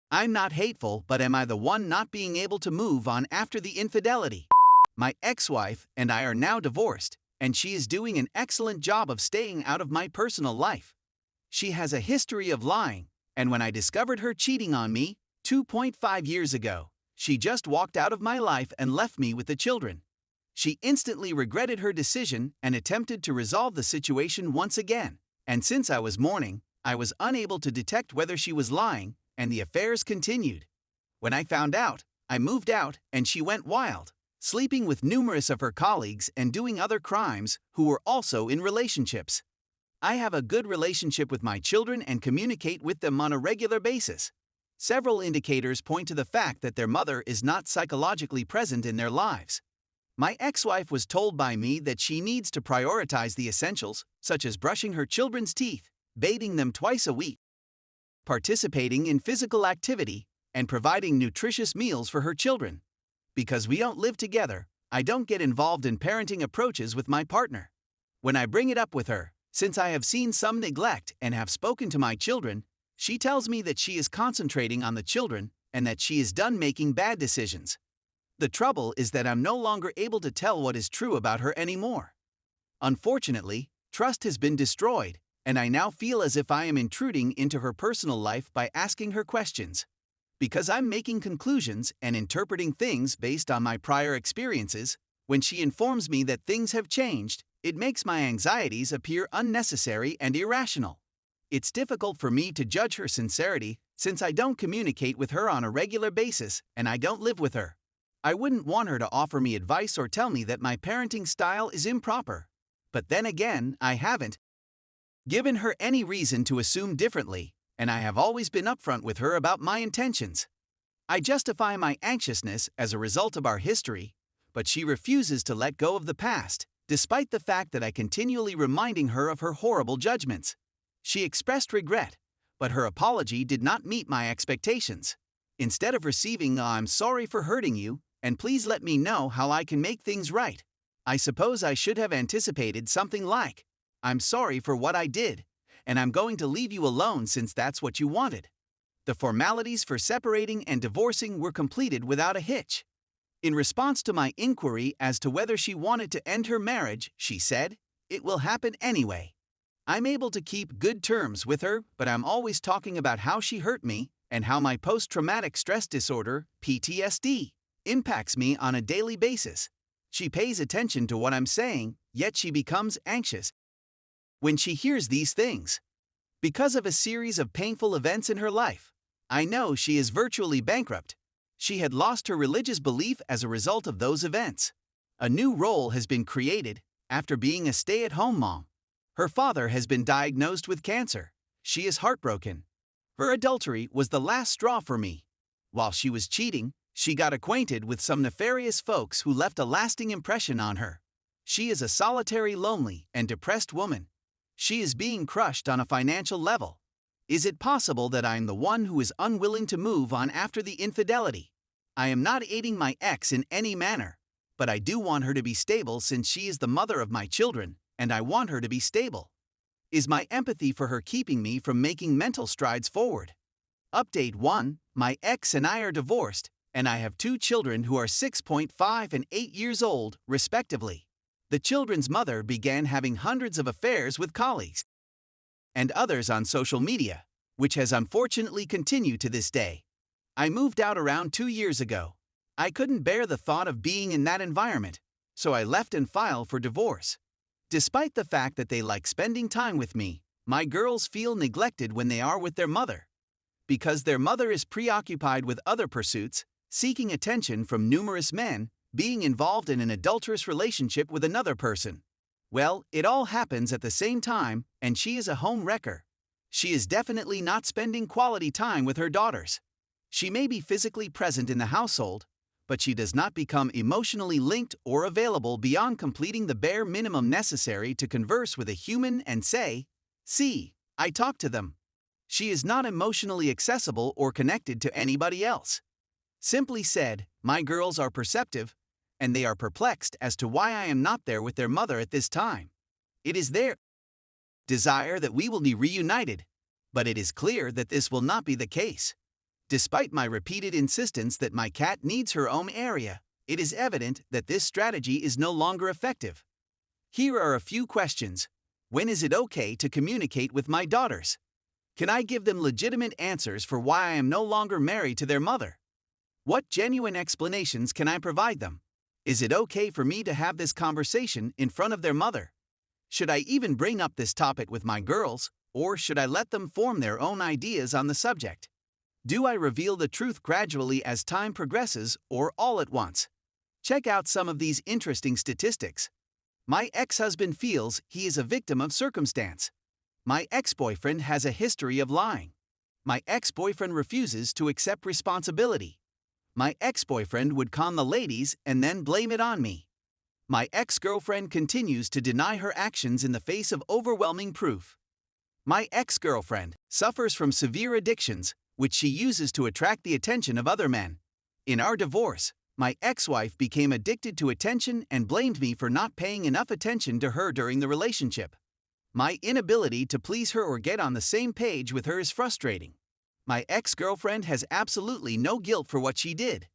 I'm not hateful, but am I the one not being able to move on after the infidelity? My ex-wife and I are now divorced, and she is doing an excellent job of staying out of my personal life. She has a history of lying, and when I discovered her cheating on me 2.5 years ago, she just walked out of my life and left me with the children. She instantly regretted her decision and attempted to resolve the situation once again. And since I was mourning, I was unable to detect whether she was lying, and the affairs continued. When I found out, I moved out and she went wild, sleeping with numerous of her colleagues and doing other crimes who were also in relationships. I have a good relationship with my children and communicate with them on a regular basis. Several indicators point to the fact that their mother is not psychologically present in their lives. My ex-wife was told by me that she needs to prioritize the essentials, such as brushing her children's teeth, bathing them twice a week, participating in physical activity, and providing nutritious meals for her children. Because we don't live together, I don't get involved in parenting approaches with my partner. When I bring it up with her, since I have seen some neglect and have spoken to my children, she tells me that she is concentrating on the children and that she is done making bad decisions. The trouble is that I'm no longer able to tell what is true about her anymore. Unfortunately, trust has been destroyed, and I now feel as if I am intruding into her personal life by asking her questions. Because I'm making conclusions and interpreting things based on my prior experiences, when she informs me that things have changed, it makes my anxieties appear unnecessary and irrational. It's difficult for me to judge her sincerity since I don't communicate with her on a regular basis and I don't live with her. I wouldn't want her to offer me advice or tell me that my parenting style is improper. But then again, I haven't given her any reason to assume differently, and I have always been upfront with her about my intentions. I justify my anxiousness as a result of our history, but she refuses to let go of the past, despite the fact that I continually reminding her of her horrible judgments. She expressed regret, but her apology did not meet my expectations. Instead of receiving "I'm sorry for hurting you, and please let me know how I can make things right," I suppose I should have anticipated something like, "I'm sorry for what I did, and I'm going to leave you alone since that's what you wanted." The formalities for separating and divorcing were completed without a hitch. In response to my inquiry as to whether she wanted to end her marriage, she said, "It will happen anyway." I'm able to keep good terms with her, but I'm always talking about how she hurt me and how my post-traumatic stress disorder, PTSD, impacts me on a daily basis. She pays attention to what I'm saying, yet she becomes anxious when she hears these things. Because of a series of painful events in her life, I know she is virtually bankrupt. She had lost her religious belief as a result of those events. A new role has been created after being a stay-at-home mom. Her father has been diagnosed with cancer. She is heartbroken. Her adultery was the last straw for me. While she was cheating, she got acquainted with some nefarious folks who left a lasting impression on her. She is a solitary, lonely, and depressed woman. She is being crushed on a financial level. Is it possible that I am the one who is unwilling to move on after the infidelity? I am not aiding my ex in any manner, but I do want her to be stable since she is the mother of my children, and I want her to be stable. Is my empathy for her keeping me from making mental strides forward? Update 1. My ex and I are divorced, and I have 2 children who are 6.5 and 8 years old, respectively. The children's mother began having hundreds of affairs with colleagues and others on social media, which has unfortunately continued to this day. I moved out around 2 years ago. I couldn't bear the thought of being in that environment, so I left and filed for divorce. Despite the fact that they like spending time with me, my girls feel neglected when they are with their mother. Because their mother is preoccupied with other pursuits, seeking attention from numerous men, being involved in an adulterous relationship with another person. Well, it all happens at the same time, and she is a home wrecker. She is definitely not spending quality time with her daughters. She may be physically present in the household, but she does not become emotionally linked or available beyond completing the bare minimum necessary to converse with a human and say, "See, I talk to them." She is not emotionally accessible or connected to anybody else. Simply said, my girls are perceptive, and they are perplexed as to why I am not there with their mother at this time. It is their desire that we will be reunited, but it is clear that this will not be the case. Despite my repeated insistence that my cat needs her own area, it is evident that this strategy is no longer effective. Here are a few questions. When is it okay to communicate with my daughters? Can I give them legitimate answers for why I am no longer married to their mother? What genuine explanations can I provide them? Is it okay for me to have this conversation in front of their mother? Should I even bring up this topic with my girls, or should I let them form their own ideas on the subject? Do I reveal the truth gradually as time progresses or all at once? Check out some of these interesting statistics. My ex-husband feels he is a victim of circumstance. My ex-boyfriend has a history of lying. My ex-boyfriend refuses to accept responsibility. My ex-boyfriend would con the ladies and then blame it on me. My ex-girlfriend continues to deny her actions in the face of overwhelming proof. My ex-girlfriend suffers from severe addictions, which she uses to attract the attention of other men. In our divorce, my ex-wife became addicted to attention and blamed me for not paying enough attention to her during the relationship. My inability to please her or get on the same page with her is frustrating. My ex-girlfriend has absolutely no guilt for what she did.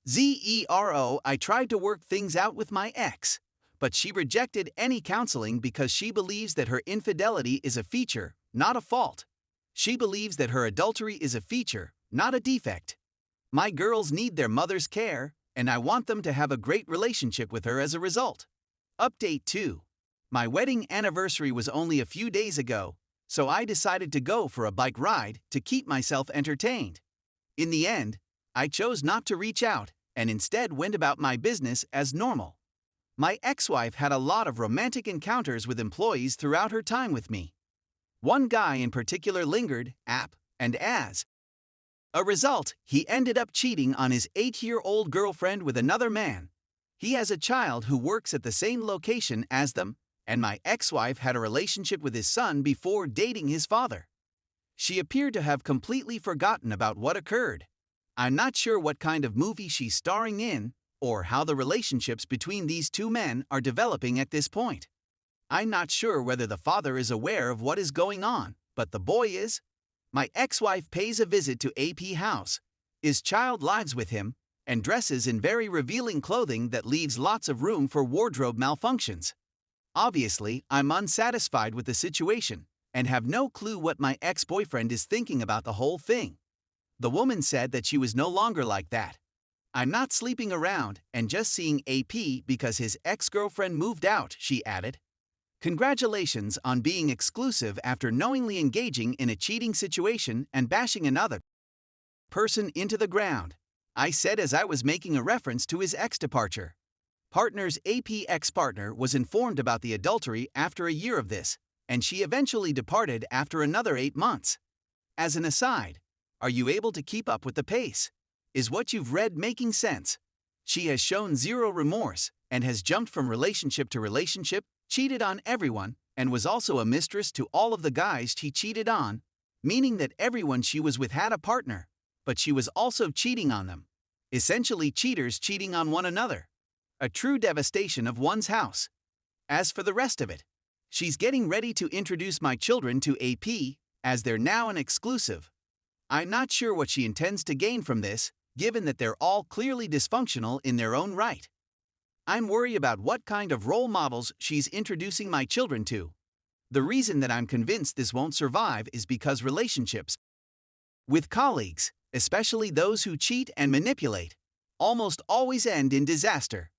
I tried to work things out with my ex, but she rejected any counseling because she believes that her infidelity is a feature, not a fault. She believes that her adultery is a feature, not a defect. My girls need their mother's care, and I want them to have a great relationship with her as a result. Update 2. My wedding anniversary was only a few days ago, so I decided to go for a bike ride to keep myself entertained. In the end, I chose not to reach out and instead went about my business as normal. My ex-wife had a lot of romantic encounters with employees throughout her time with me. One guy in particular lingered, and as a result, he ended up cheating on his 8-year-old girlfriend with another man. He has a child who works at the same location as them, and my ex-wife had a relationship with his son before dating his father. She appeared to have completely forgotten about what occurred. I'm not sure what kind of movie she's starring in, or how the relationships between these two men are developing at this point. I'm not sure whether the father is aware of what is going on, but the boy is. My ex-wife pays a visit to AP house, his child lives with him, and dresses in very revealing clothing that leaves lots of room for wardrobe malfunctions. Obviously, I'm unsatisfied with the situation, and have no clue what my ex-boyfriend is thinking about the whole thing. The woman said that she was no longer like that. I'm not sleeping around and just seeing AP because his ex-girlfriend moved out, she added. Congratulations on being exclusive after knowingly engaging in a cheating situation and bashing another person into the ground, I said as I was making a reference to his ex-departure. Partner's AP ex-partner was informed about the adultery after a year of this, and she eventually departed after another 8 months. As an aside, are you able to keep up with the pace? Is what you've read making sense? She has shown zero remorse and has jumped from relationship to relationship, cheated on everyone, and was also a mistress to all of the guys she cheated on, meaning that everyone she was with had a partner, but she was also cheating on them. Essentially cheaters cheating on one another. A true devastation of one's house. As for the rest of it, she's getting ready to introduce my children to AP, as they're now an exclusive. I'm not sure what she intends to gain from this, given that they're all clearly dysfunctional in their own right. I'm worried about what kind of role models she's introducing my children to. The reason that I'm convinced this won't survive is because relationships with colleagues, especially those who cheat and manipulate, almost always end in disaster.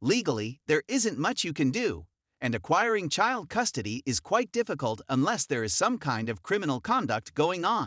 Legally, there isn't much you can do, and acquiring child custody is quite difficult unless there is some kind of criminal conduct going on.